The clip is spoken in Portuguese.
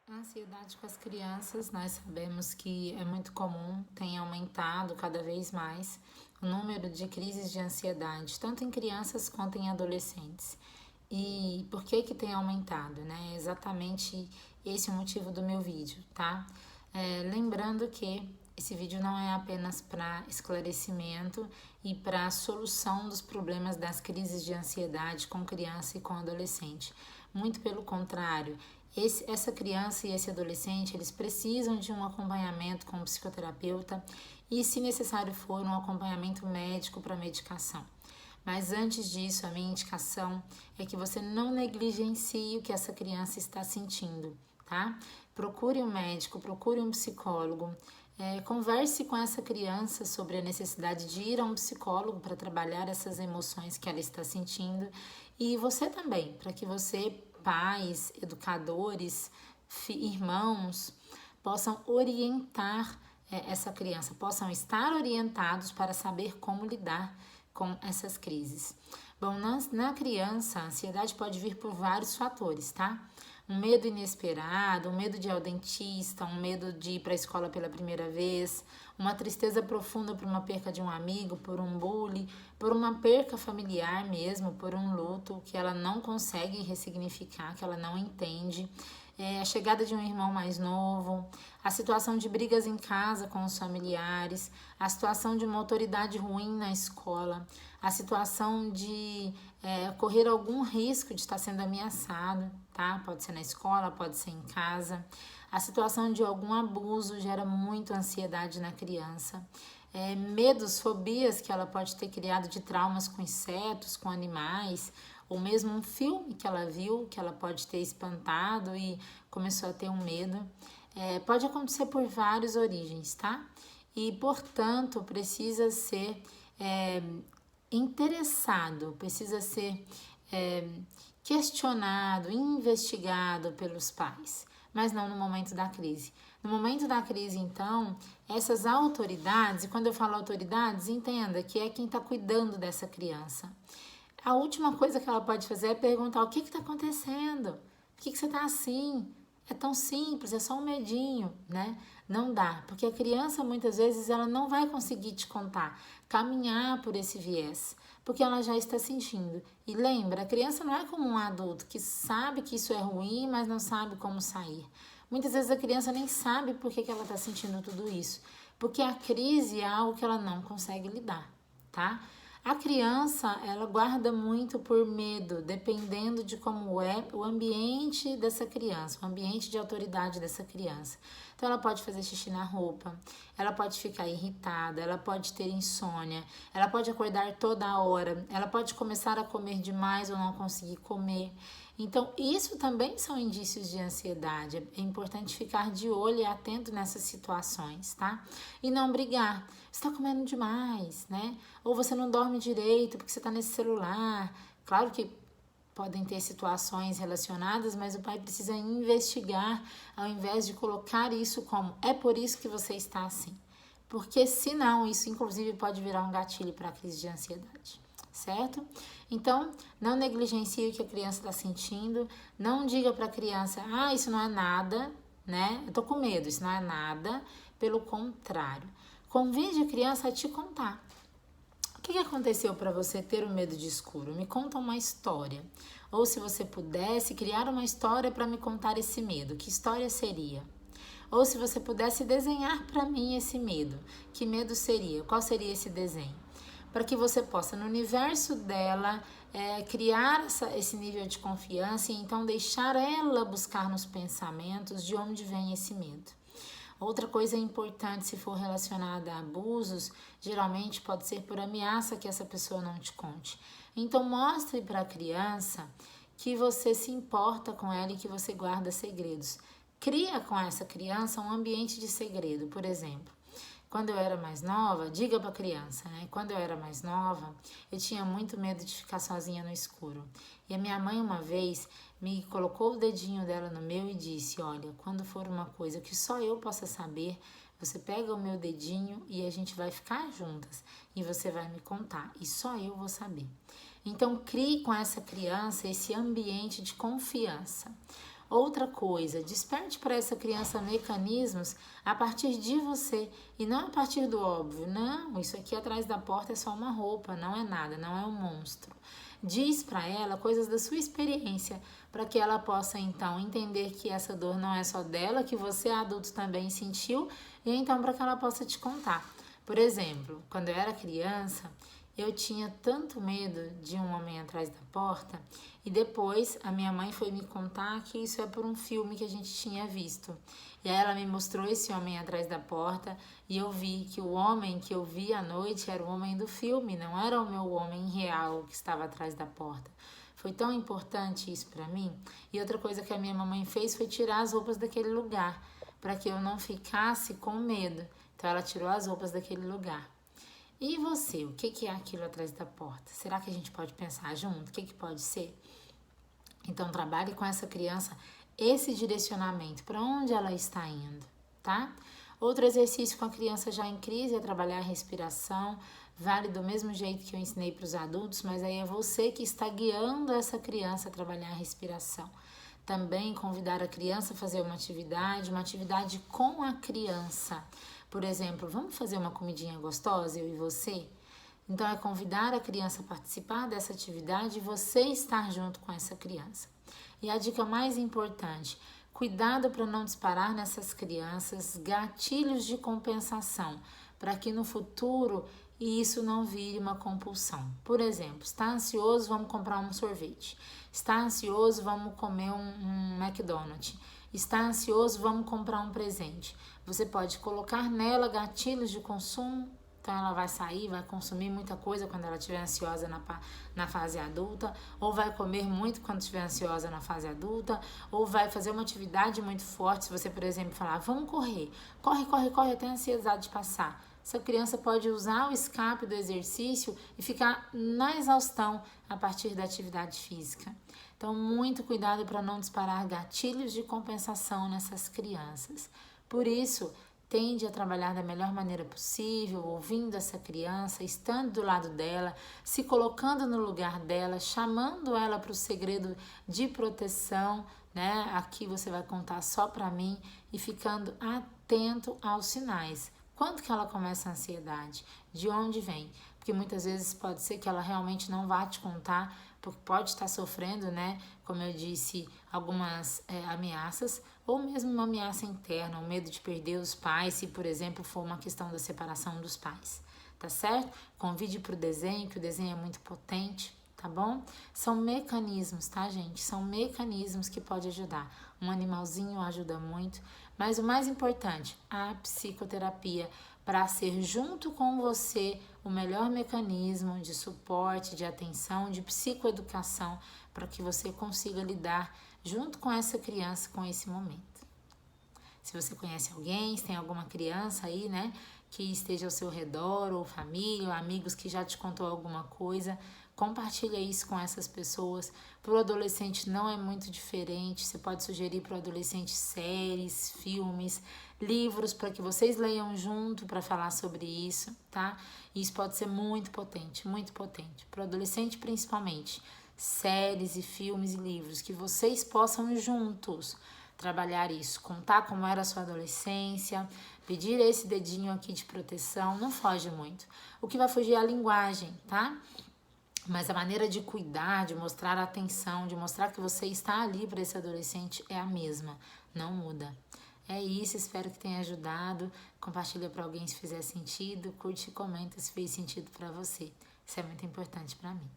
A ansiedade com as crianças, nós sabemos que é muito comum, tem aumentado cada vez mais o número de crises de ansiedade, tanto em crianças quanto em adolescentes. E por que que tem aumentado, né? É exatamente esse o motivo do meu vídeo, tá? Lembrando que esse vídeo não é apenas para esclarecimento e para solução dos problemas das crises de ansiedade com criança e com adolescente. Muito pelo contrário, essa criança e esse adolescente, eles precisam de um acompanhamento com um psicoterapeuta e, se necessário for, um acompanhamento médico para medicação. Mas antes disso, a minha indicação é que você não negligencie o que essa criança está sentindo, tá? Procure um médico, procure um psicólogo, converse com essa criança sobre a necessidade de ir a um psicólogo para trabalhar essas emoções que ela está sentindo e você também, para que você, pais, educadores, irmãos, possam orientar essa criança, possam estar orientados para saber como lidar com essas crises. Bom, na criança, a ansiedade pode vir por vários fatores, tá? Um medo inesperado, um medo de ir ao dentista, um medo de ir para a escola pela primeira vez, uma tristeza profunda por uma perca de um amigo, por um bullying, por uma perca familiar mesmo, por um luto que ela não consegue ressignificar, que ela não entende. A chegada de um irmão mais novo, a situação de brigas em casa com os familiares, a situação de uma autoridade ruim na escola, a situação de correr algum risco de estar sendo ameaçado, tá? Pode ser na escola, pode ser em casa. A situação de algum abuso gera muito ansiedade na criança. Medos, fobias que ela pode ter criado de traumas com insetos, com animais, ou mesmo um filme que ela viu, que ela pode ter espantado e começou a ter um medo. Pode acontecer por várias origens, tá? E, portanto, precisa ser interessado, precisa ser questionado, investigado pelos pais, mas não no momento da crise. No momento da crise, então, essas autoridades, e quando eu falo autoridades, entenda que é quem está cuidando dessa criança. A última coisa que ela pode fazer é perguntar o que está acontecendo, por que você está assim? É tão simples, é só um medinho, né? Não dá, porque a criança muitas vezes ela não vai conseguir te contar, caminhar por esse viés, porque ela já está sentindo. E lembra, a criança não é como um adulto que sabe que isso é ruim, mas não sabe como sair. Muitas vezes a criança nem sabe por que ela está sentindo tudo isso, porque a crise é algo que ela não consegue lidar, tá? A criança, ela guarda muito por medo, dependendo de como é o ambiente dessa criança, o ambiente de autoridade dessa criança. Então, ela pode fazer xixi na roupa, ela pode ficar irritada, ela pode ter insônia, ela pode acordar toda hora, ela pode começar a comer demais ou não conseguir comer. Então, isso também são indícios de ansiedade. É importante ficar de olho e atento nessas situações, tá? E não brigar. Você está comendo demais, né? Ou você não dorme direito porque você está nesse celular. Claro que podem ter situações relacionadas, mas o pai precisa investigar ao invés de colocar isso como é por isso que você está assim. Porque senão isso inclusive pode virar um gatilho para a crise de ansiedade, certo? Então, não negligencie o que a criança está sentindo, não diga para a criança, isso não é nada, né? Eu tô com medo, isso não é nada. Pelo contrário, convide a criança a te contar. O que aconteceu para você ter o medo de escuro? Me conta uma história. Ou se você pudesse criar uma história para me contar esse medo, que história seria? Ou se você pudesse desenhar para mim esse medo, que medo seria? Qual seria esse desenho? Para que você possa, no universo dela, criar esse nível de confiança e então deixar ela buscar nos pensamentos de onde vem esse medo. Outra coisa importante, se for relacionada a abusos, geralmente pode ser por ameaça que essa pessoa não te conte. Então, mostre para a criança que você se importa com ela e que você guarda segredos. Cria com essa criança um ambiente de segredo, por exemplo. Quando eu era mais nova, diga para a criança, né? Quando eu era mais nova, eu tinha muito medo de ficar sozinha no escuro. E a minha mãe uma vez me colocou o dedinho dela no meu e disse, olha, quando for uma coisa que só eu possa saber, você pega o meu dedinho e a gente vai ficar juntas e você vai me contar e só eu vou saber. Então crie com essa criança esse ambiente de confiança. Outra coisa, desperte para essa criança mecanismos a partir de você e não a partir do óbvio. Não, isso aqui atrás da porta é só uma roupa, não é nada, não é um monstro. Diz para ela coisas da sua experiência, para que ela possa então entender que essa dor não é só dela, que você adulto também sentiu, e então para que ela possa te contar. Por exemplo, quando eu era criança, eu tinha tanto medo de um homem atrás da porta e depois a minha mãe foi me contar que isso é por um filme que a gente tinha visto. E aí ela me mostrou esse homem atrás da porta e eu vi que o homem que eu vi à noite era o homem do filme, não era o meu homem real que estava atrás da porta. Foi tão importante isso para mim. E outra coisa que a minha mamãe fez foi tirar as roupas daquele lugar, para que eu não ficasse com medo. Então ela tirou as roupas daquele lugar. E você, o que é aquilo atrás da porta? Será que a gente pode pensar junto? O que pode ser? Então trabalhe com essa criança esse direcionamento, para onde ela está indo, tá? Outro exercício com a criança já em crise é trabalhar a respiração. Vale do mesmo jeito que eu ensinei para os adultos, mas aí é você que está guiando essa criança a trabalhar a respiração. Também convidar a criança a fazer uma atividade com a criança. Por exemplo, vamos fazer uma comidinha gostosa, eu e você? Então, é convidar a criança a participar dessa atividade e você estar junto com essa criança. E a dica mais importante, cuidado para não disparar nessas crianças gatilhos de compensação, para que no futuro isso não vire uma compulsão. Por exemplo, está ansioso, vamos comprar um sorvete. Está ansioso, vamos comer um McDonald's. Está ansioso, vamos comprar um presente. Você pode colocar nela gatilhos de consumo, então ela vai sair, vai consumir muita coisa quando ela estiver ansiosa na fase adulta, ou vai comer muito quando estiver ansiosa na fase adulta, ou vai fazer uma atividade muito forte. Se você, por exemplo, falar, vamos correr, corre até a ansiedade passar. Essa criança pode usar o escape do exercício e ficar na exaustão a partir da atividade física. Então, muito cuidado para não disparar gatilhos de compensação nessas crianças. Por isso, tende a trabalhar da melhor maneira possível, ouvindo essa criança, estando do lado dela, se colocando no lugar dela, chamando ela para o segredo de proteção, né? Aqui você vai contar só para mim e ficando atento aos sinais. Quando que ela começa a ansiedade? De onde vem? Porque muitas vezes pode ser que ela realmente não vá te contar, porque pode estar sofrendo, né? Como eu disse, algumas ameaças, ou mesmo uma ameaça interna, o medo de perder os pais, se, por exemplo, for uma questão da separação dos pais, tá certo? Convide para o desenho, que o desenho é muito potente, tá bom? São mecanismos, tá, gente? São mecanismos que podem ajudar. Um animalzinho ajuda muito, mas o mais importante, a psicoterapia, para ser junto com você o melhor mecanismo de suporte, de atenção, de psicoeducação, para que você consiga lidar junto com essa criança com esse momento. Se você conhece alguém, se tem alguma criança aí, né, que esteja ao seu redor, ou família, ou amigos que já te contou alguma coisa, compartilha isso com essas pessoas. Para o adolescente não é muito diferente. Você pode sugerir para o adolescente séries, filmes, livros para que vocês leiam junto para falar sobre isso, tá? Isso pode ser muito potente, muito potente. Para o adolescente principalmente, séries e filmes e livros que vocês possam juntos trabalhar isso, contar como era a sua adolescência, pedir esse dedinho aqui de proteção, não foge muito. O que vai fugir é a linguagem, tá? Mas a maneira de cuidar, de mostrar atenção, de mostrar que você está ali para esse adolescente é a mesma, não muda. É isso, espero que tenha ajudado. Compartilha para alguém se fizer sentido, curte e comenta se fez sentido para você. Isso é muito importante para mim.